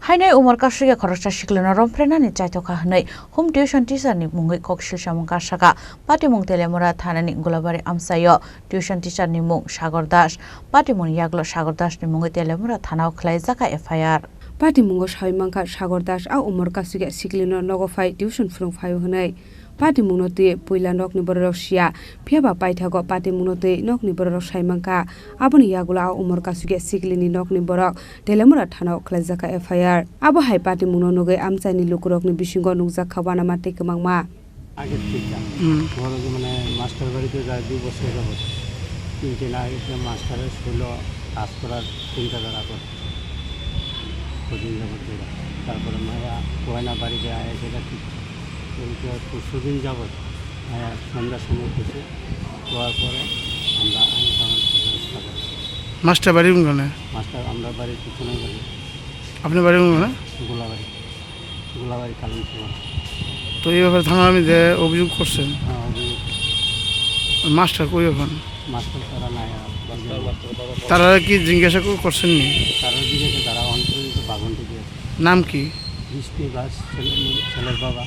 Haino Umar kasukya khoroksa Siklino Rompherenani Chaitokha Haino home tuition teacher ni mungoi koksil samung kasaka patimung telemura thanani golabari amsayo tuition teacher ni mung Sagor Das patimung yaglo Sagor Das ni mungoi telemura thanao khlai jaka FIR patimung saimangka Sagor Das a Umar kasukya Siklino nogofai tuition phurung phayo hanai patimung note poila nokni borok sia pheba paithago patimung note nokni borok saimangka aboni yagula Umar kasukya Siklini nokni borok telemura thanao khlai jaka FIR abo hai patimung nogai amchaini lukurokni bisingo nukjak khabana mate kemangma আগে ঠিক না বড় মানে master বাড়িতে যায় 2 বছর যাবত কিন্তু না এটা মাস্টারের ছিল কাজ করার চিন্তা করা করে প্রতিদিন যাবত তারপরে মায়া কোয়না বাড়িতে আয় সেটা ঠিক কিন্তু পরশুদিন যাবত সন্ধ্যার সময় কিছু হওয়ার পরে আমরা চেষ্টা করি মাস্টার বাড়ি কোনখানে মাস্টার আমরা বাড়ির পিছনে বাড়ি আপনার বাড়ি কোনখানে গোলাবাড়ি কালন সময় তো এই ব্যাপারে থানা আমি যে অভিযোগ করছেন মাস্টার কই এখন মাস্টার তারা নাই তারা কি জিজ্ঞাসা করছেন নি তারা জিজ্ঞাসা তারা অন্তরিত বাগন থেকে নাম কি বৃষ্টি দাস ছেলের বাবা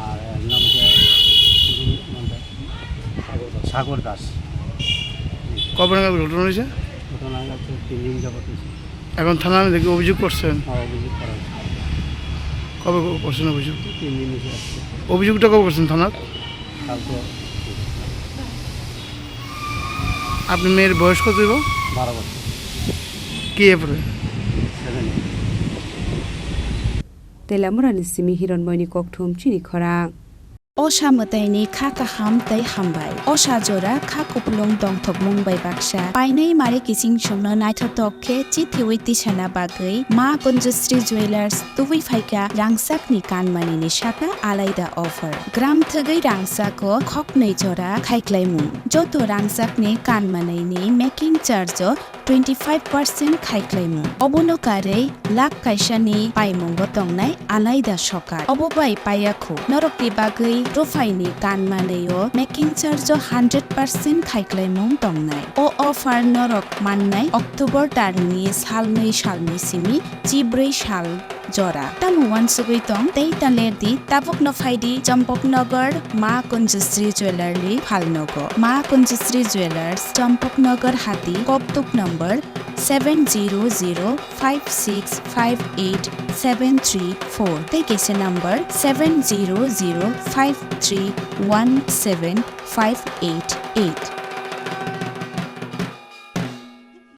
আর নাম সাগর দাস কবে নাগাদ ঘটনা হয়েছে ঘটনা হচ্ছে 3 দিন যাবত এখন থানা আমি দেখি অভিযোগ করছেন অভিযোগ করা কবে করছেন অভিযোগ 3 দিন এসে আসছে অভিযোগটা কবে করছেন থানার কালকে আপনি মেয়ের বয়স কত দিব 12 বছর কি এরপরে telamurani simi hironmoini kokthum chini khorang Osha mataini kha kaham tai hambai Osha jora kha kuplong dongthok mungbai baksa painai mare kising chungna naithotokke chithiwi tisana bagai ma Konjusri Jewelers tuwi phaika rangsak ni kanmani ni shaka alaida offer gram thagai rangsak ko khoknei jora khaiklaimu joto rangsak ni kanmanai ni making charge 25% khaiklaimu obonokare lak kaisani paimungbo tongnai alaida sokar obobai payakhu norokni bagai Rofaini kanmaneo making charge 100% khaiklaimung tongnai o offer norok mannai October tarni salnei salni simi chibrei sal jora tamuwan sugoi tong tei talerdi tabuk no faidi Champoknagar Ma Konjusri Jewelry phalnogo Ma Konjusri Jewelers Champoknagar hati koptuk number 70056587334 Tegese number 70053175888